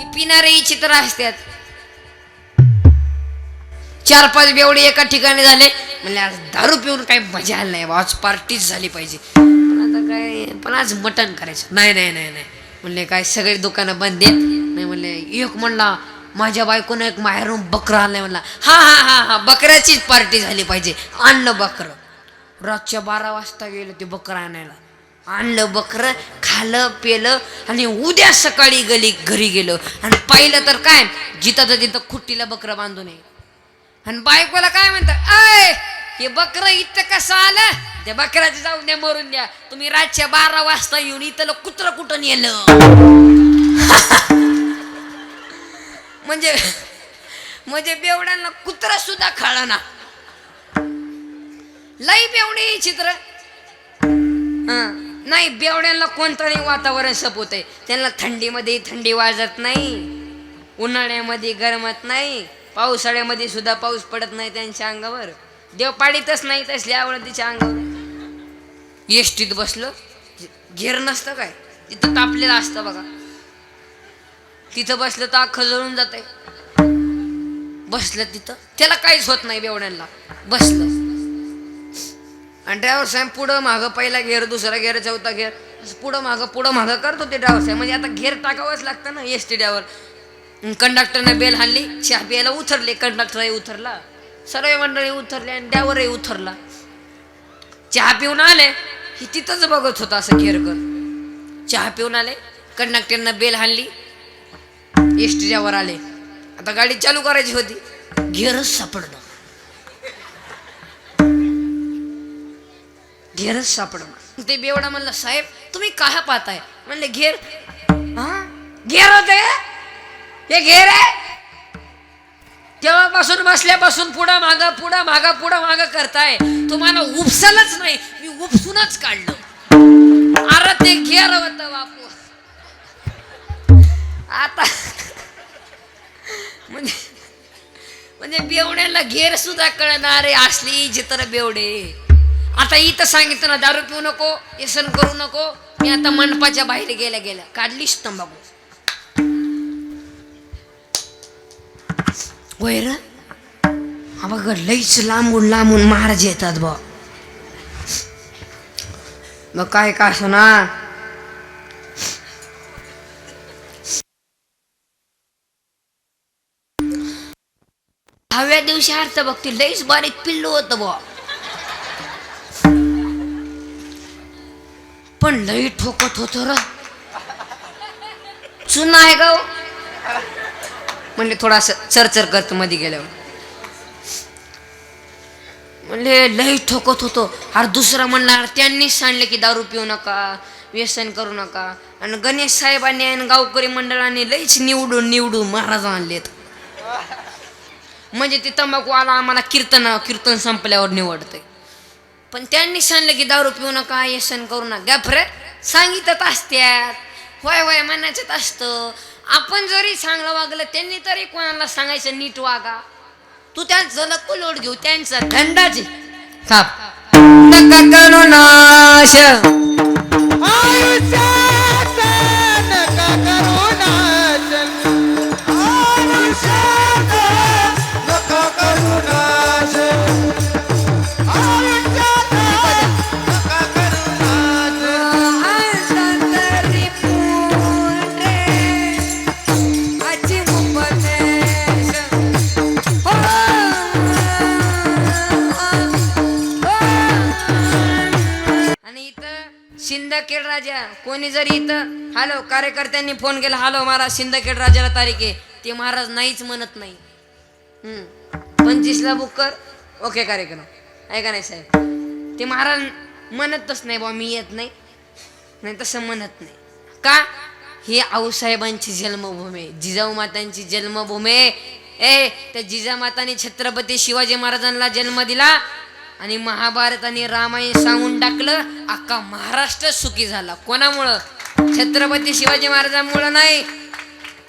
ती पिणारे चित्र असतात. 4-5 बेवडे एका ठिकाणी झाले म्हणजे आज दारू पिऊन काही मजा आली नाही, आज पार्टीच झाली पाहिजे. पण आता काय, पण आज मटण करायचं नाही नाही नाही नाही म्हणले. काय सगळे दुकानं बंद आहेत. नाही म्हणले. एक म्हणला माझ्या बायकोनं एक माहेरून बकरा आणलाय म्हणला. हा हा हा हा बकऱ्याचीच पार्टी झाली पाहिजे. आणलं बकरं. रातच्या 12 वाजता गेलं ते बकरं आणायला. आणलं बकरं, खालं पेलं आणि उद्या सकाळी घरी गेलो आणि पाहिलं तर काय, जिथं तिथं खुट्टीला बकरं बांधून आहे. आणि बायकोला काय म्हणतात, अय हे बकरं इथं कसं आलं, त्या बकऱ्याचं जाऊन द्या, मरून द्या. तुम्ही रातच्या 12 वाजता येऊन इथं कुत्रं कुठं नेलं. म्हणजे बेवड्यांना कुत्रा सुद्धा खाळा ना. लई बेवडी चित्र. नाही, बेवड्यांना कोणतंही वातावरण सपवत आहे. त्यांना थंडीमध्ये थंडी वाजत नाही, उन्हाळ्यामध्ये गरमत नाही, पावसाळ्यामध्ये सुद्धा पाऊस पडत नाही त्यांच्या अंगावर. देव पाडीतच नाही तसल्या आवडतीच्या अंगावर. एसटीत बसलं, घेर नसतं काय, तिथं तापलेलं असतं बघा. तिथं बसलं तर अख्खं जळून जात आहे. बसलं तिथं त्याला काहीच होत नाही बेवड्यांना. बसलं आणि ड्रायव्हर साहेब पुढं मागं, पहिला घेर, दुसरा घेर, चौथा घेर, पुढं मागं करतो ते ड्रायव्हर साहेब. म्हणजे आता घेर टाकावंच लागतं ना एसटी ड्रायव्हर. कंडक्टरने बेल हाणली, चहा प्यायला उतरले. कंडक्टरही उतरला, सर्व मंडळी उतरले आणि ड्रायव्हरही उतरला. चहा पिऊन आले, ही तिथंच बघत होता असं घेर कर. चहा पिऊन आले, कंडक्टरनं बेल हाणली, एसटी ड्रायव्हर आले. आता गाडी चालू करायची होती, घेरच सापडलं. घेरच सापडलं. ते बेवडा म्हणला, साहेब तुम्ही काय पाहताय. म्हणले घेर. हा घेर होते, हे घेर आहे. तेव्हापासून बसल्यापासून पुढं मागं करताय. तुम्हाला उपसलच नाही, मी उपसूनच काढलं. अरे ते घेर होत बापू. आता म्हणजे बेवड्याला घेर सुद्धा कळणार आहे. असली चित्र बेवडे. आता इथं सांगितलं ना, दारू पिऊ नको, व्यसन करू नको. मी आता मंडपाच्या बाहेर गेल्या काढलीच तंबाखू. वैर हा बघ, लईच लांबून महाराज येतात बा. मग काय का असं ना, दहाव्या दिवशी अर्थ बघते, लईच बारीक पिल्लू होतं बा. पण लई ठोकत होत र. चुना आहे का म्हणले, थोडास चरचर करत मध्ये गेल्यावर. म्हणले लई ठोकत होतो. अरे दुसरा म्हणला, त्यांनीच सांगले की दारू पिऊ नका, व्यसन करू नका. आणि गणेश साहेबांनी आणि गावकरी मंडळाने लईच निवडून महाराज आणलेत. म्हणजे ते तंबाखू आला आम्हाला कीर्तन संपल्यावर निवडतंय. पण त्यांनी सांगलं की दारू पिऊ नका, व्यसन करू नका. गॅफरे सांगितत असत्यात, होय म्हणायचं असतं. आपण जरी चांगलं वागलं, त्यांनी तरी कोणाला सांगायचं नीट वागा. तू त्यांचं नको लोट घेऊ, त्यांचा धंदाच खाप नका करू नाश. सिंदखेड राजा कोणी जरी इथं हॅलो कार्यकर्त्यांनी फोन केला, हॅलो महाराज सिंदखेड राजाला तारीख आहे, ते महाराज नाहीच म्हणत नाही. 25ला बुक कर, ओके कार्यक्रम आहे का नाही साहेब. ते महाराज म्हणतच नाही बा, मी येत नाही तसं म्हणत नाही. का, ही आऊसाहेबांची जन्मभूमी, जिजाऊ मातांची जन्मभूमी. त्या जिजामाताने छत्रपती शिवाजी महाराजांना जन्म दिला आणि महाभारत आणि रामायण सांगून टाकलं. अख्खा महाराष्ट्र सुखी झाला. कोणामुळं? छत्रपती शिवाजी महाराजांमुळं नाही,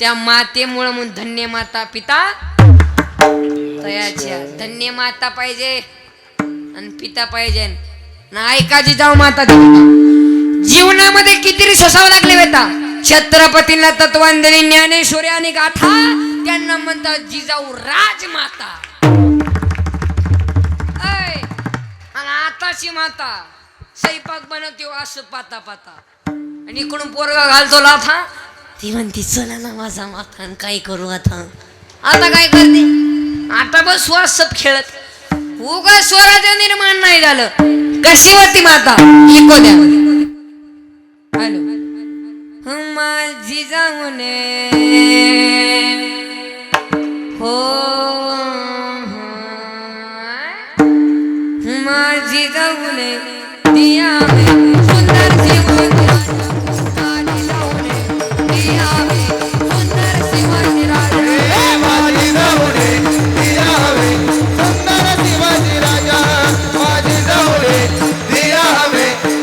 त्या मातेमुळं. म्हणून धन्य माता पिता तयाच्या. धन्य माता पाहिजे आणि पिता पाहिजे ना. ऐका जिजाऊ माता, जीवनामध्ये किती सोसावं लागले बेटा. छत्रपतींना तत्वांजली ज्ञानेश्वरी आणि गाथा त्यांना म्हणतात जिजाऊ राजमाता. आणि आताची माता स्वयंपाक बनवते असं पाता पाता आणि इकडून पोरगा घालतो लाथा. ती म्हणते चला ना माझा माथा काय करू आता. आता काय करते आता बस श्वास सब खेळत उगा स्वराज्य निर्माण नाही झालं. कशी होती माता इको द्या. हॅलो माझी जाऊने हो माझी जाऊने दिया सुंदर जीवन माझी जाऊने दिया सुंदर शिवाजी राजा माझी जाऊने दिया सुंदर शिवाजी राजा माझी जाऊने दिया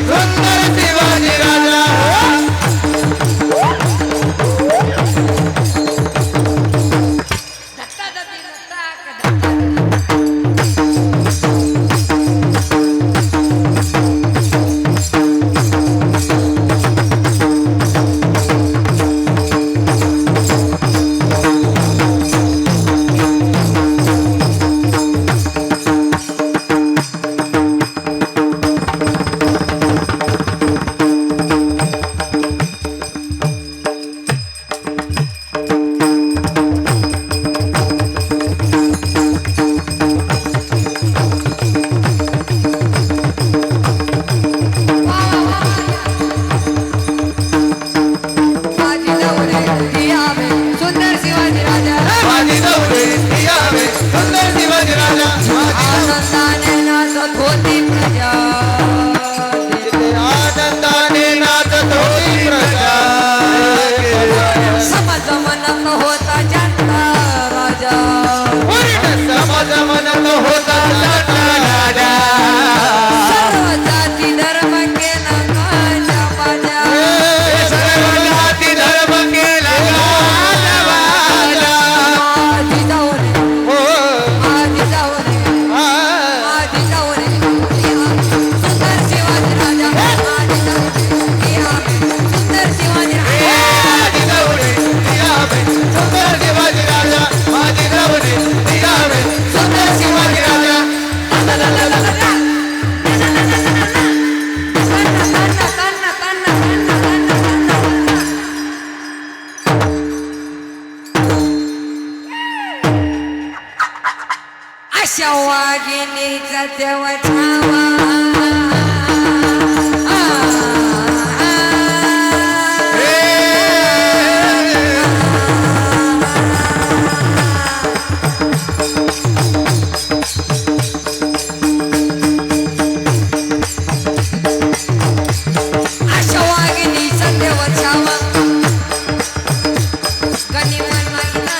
सुंदर शिवाजी राजा. वाघिणीचा तेव्हा छावा अशा वाघिणीचा तेव्हा छावा गनिमन महिना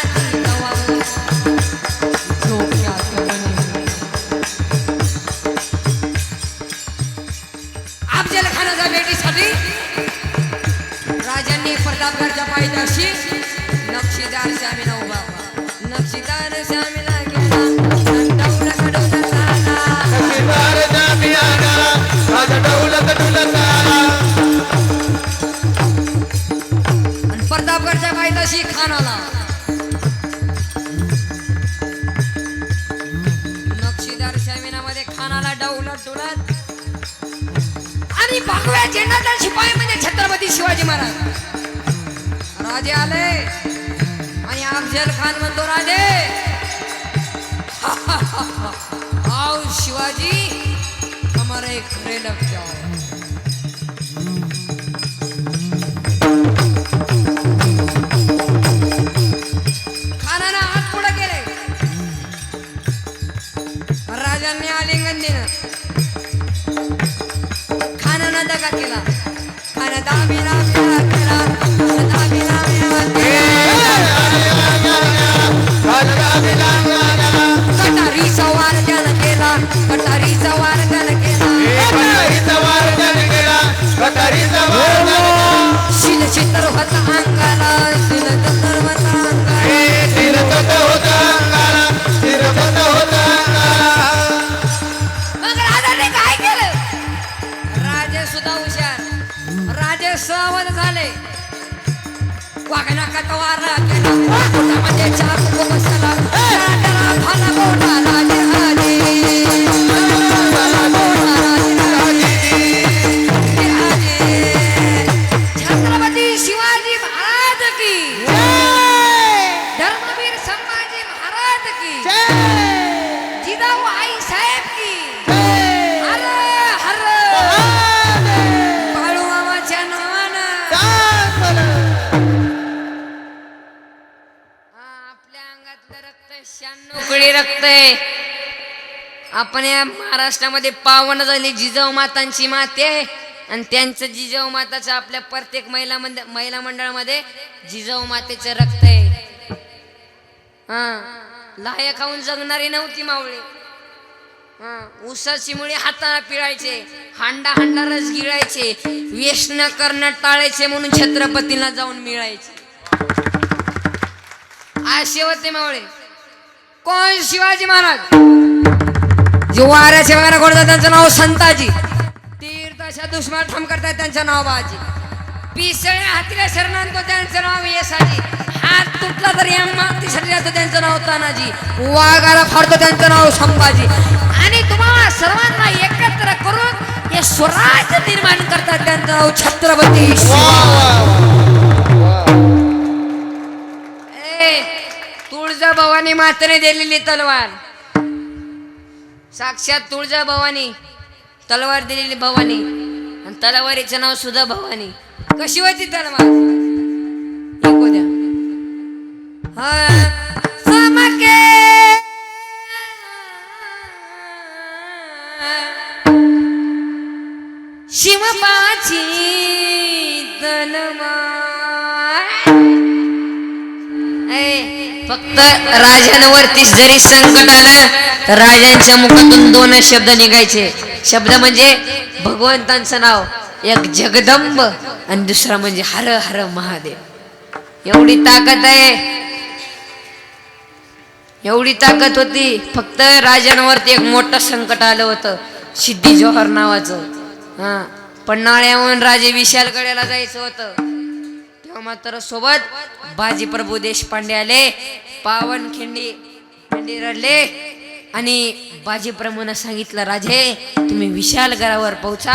अफजल खानाच्या भेटीसाठी राजांनी प्रतापगडच्या पायथ्याशी नक्षीदार श्यामीला उभा. नक्षीदार श्यामीला गेला डौल कडून आला. नक्षीदार श्यामी आला माझा डौल कडून आला. आणि प्रतापगडच्या पायथ्याशी खान आला. नक्षीदार श्यामीनामध्ये खानाला डौलत डुलत आणि भगव्या झेंडाचा शिपाई म्हणजे छत्रपती शिवाजी महाराज. राजे आले आणि अफजल खान म्हणतो राजे आओ शिवाजी हमारा एक खरे लग जाओ. खानानं हात पुढे केले. राजांनी आलिंगन दिलं. खानानं दगा केला. खाना दाबीला केला. दाबीला कटारीचा वार त्यानं केला. कटारीचा वार त्यानं केला. शिलचित्र होता अंगाला. शिलचित्र होता मग राजाने काय केलं. राजे सुद्धा हुशार. राजे सावध झाले. पहिला कतवारा केला पोटामध्ये चाकू बसला त्याला भाला बोला राजे राजे छत्रपती शिवाजी महाराज की धर्मवीर संभाजी महाराज की जिजाऊ आई साहेब की हर हर बाळू मामाच्या नावानं आपल्या अंगातलं रक्त 96 उकळी रक्त आहे. आपण या महाराष्ट्रामध्ये पावन झाली जिजाऊ मातांची माते आहे आणि त्यांचं जिजाऊ माताचं आपल्या प्रत्येक महिला मंडळामध्ये जिजाऊ मातेचं रक्त आहे. हा लाह्या खाऊन जगणारी नव्हती मावळी. हा ऊसाची मुळी हाताला पिळायचे हांडा हांडा रस गिळायचे व्यसन करणं टाळायचे म्हणून छत्रपतीला जाऊन मिळायचे. असे होते मावळे. कोण? शिवाजी महाराज. जो वाऱ्याचे वारा घोडतात त्यांचं नाव संताजी. तीर्थाच्या दुश्मन ठाम करतात त्यांचं नाव बाजी. पिसळे हातीला शरण आणतो त्यांचं नाव येसाजी. हात तुटला तरी माती शरीराचं त्यांचं नाव तानाजी. वाघाला फाडतो त्यांचं नाव संभाजी. आणि तुम्हाला सर्वांना एकत्र करून हे स्वराज्य निर्माण करतात त्यांचं नाव छत्रपती तुळजाभवानी मातेने दिलेली तलवार. साक्षात तुळजाभवानी तलवार दिलेली भवानी आणि तलवारीचं नाव सुद्धा भवानी. कशी होती तलवार? ऐकू द्या. चमके शिवबाची तलवार. फक्त राजांवरती जरी संकट आलं तर राजांच्या मुखातून 2 शब्द निघायचे. शब्द म्हणजे भगवंतांचं नाव. एक जगदंब आणि दुसरा म्हणजे हर हर महादेव. एवढी ताकद आहे. एवढी ताकद होती. फक्त राजांवरती एक मोठं संकट आलं होतं सिद्धी जोहर नावाचं. हा पन्हाळ्याहून राजे विशालगडाला जायचं होतं. तेव्हा मात्र सोबत बाजी प्रभू देशपांडे आले. पावनखिंडी रडले आणि बाजी प्रभूंना सांगितलं राजे तुम्ही विशालगडावर पोहोचा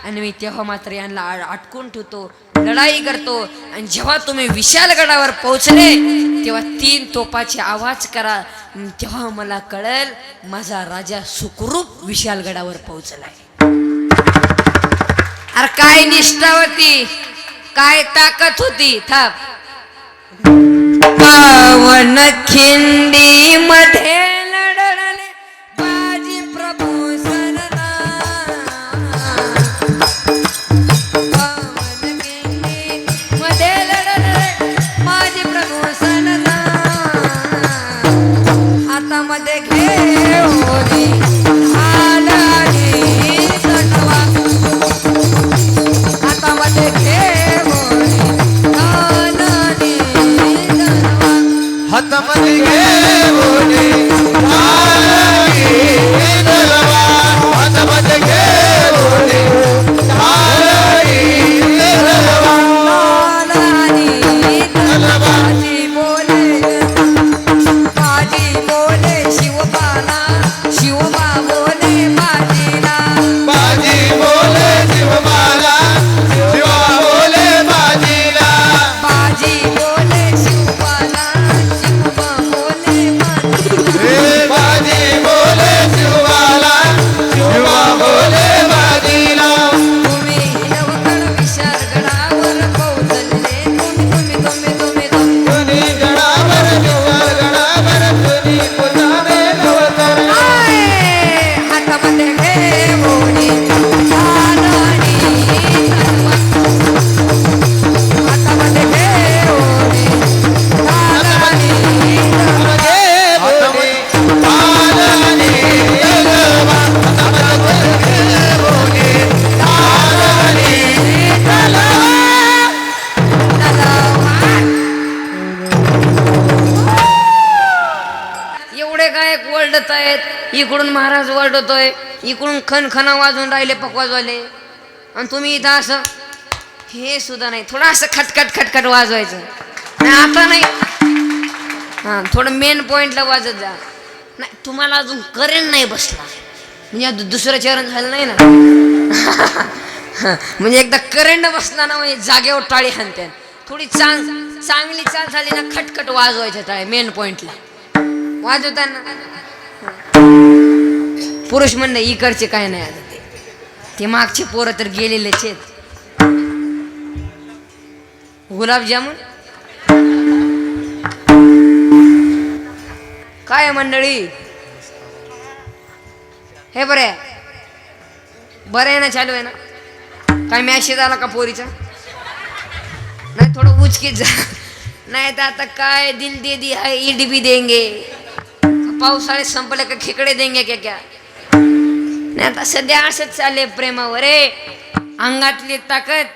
आणि मी तेव्हा मात्र यांना अटकून ठेवतो लढाई करतो. आणि जेव्हा तुम्ही विशालगडावर पोहोचले तेव्हा 3 तोपाचे आवाज करा. तेव्हा मला कळेल माझा राजा सुखरूप विशालगडावर पोहोचलाय. अरे काय निष्ठा होती काय ताकद होती. थांब. पावन खिंडी मध्ये लढले बाजी प्रभू सरदार. पावन खिंडी मध्ये लढले बाजी प्रभू सरदार. हातामध्ये घेऊन हालाली तलवार. हातामध्ये घेऊन हालाली तलवार. हातामध्ये घेऊन हालाली तलवार. हातामध्ये घेऊन हालाली तलवार. हालाली तलवार. बाजी बोले शिवबाला शिवबा बोले बाजीला. बाजी बोले शिवबाला शिवा बोले बाजीला. बाजी बोले शिवबाला शिवबा बोले बाजीला. हे बाजी बोले शिवबाला शिवा बोले बाजीला. तुम्ही नवकळ विशालगडावर पोहोचले. तुम्ही तुनी गडावर गडावर तुनी पुजावे नवतर. आय हातामध्ये घेऊन हालाली तलवार. हातामध्ये घेऊन हालाली तलवार. हातामध्ये हालाली तलवार. हातामध्ये घेऊन हालाली तलवार. एवढे गायक ओरडत आहेत. इकडून महाराज ओरडतोय इकडून खनखना वाजून राहिले पकवाजवाले. आणि तुम्ही इथं असं हे सुद्धा नाही थोडं असं खटखट खटखट वाजवायचं. नाही आता नाही. हा थोडं मेन पॉइंटला वाजत जा. नाही तुम्हाला अजून करेंट नाही बसला म्हणजे दुसरं चरण झालं नाही ना. म्हणजे एकदा करंट बसला ना म्हणजे जागेवर टाळी हाणते. थोडी चांगली चाल झाली ना खटखट वाजवायच्या टाळी मेन पॉइंटला वाजवताना. पुरुष म्हणणं इकडचे काय नाही आता ते मागचे पोरं तर गेलेलेच आहेत. गुलाबजामुन काय मंडळी हे बरं आहे ना चालू आहे ना. काय मॅसेज आला का पोरीचा नाही थोडं उचकीत जा. नाही तर आता काय दिल दे दी है ईड भी देंगे पावसाळे संपले का खेकडे देंगे क्या क्या. नाही आता सध्या असंच चालले प्रेमावर. अंगातली ताकद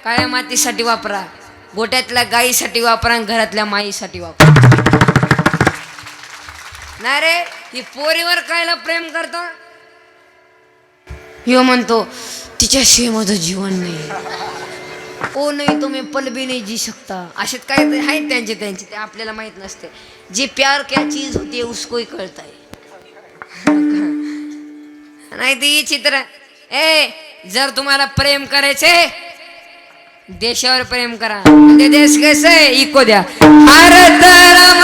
काळ्या मातीसाठी वापरा, गोट्यातल्या गाईसाठी वापरा, घरातल्या माईसाठी वापरा. नाही रे ही पोरीवर कायला प्रेम करतो. ह्यो म्हणतो तिच्याशिवाय माझं जीवन नाही. ओ नाही तो मैं पल भी नहीं जी सकता. असेच काय आहेत त्यांचे ते आपल्याला माहित नसते. जे प्यार क्या चीज होती है उसको ही कळत आहे. नाही ती चित्र जर तुम्हाला प्रेम करायचे देशावर प्रेम करा. ते देश कसं आहे इको द्या. भारत राम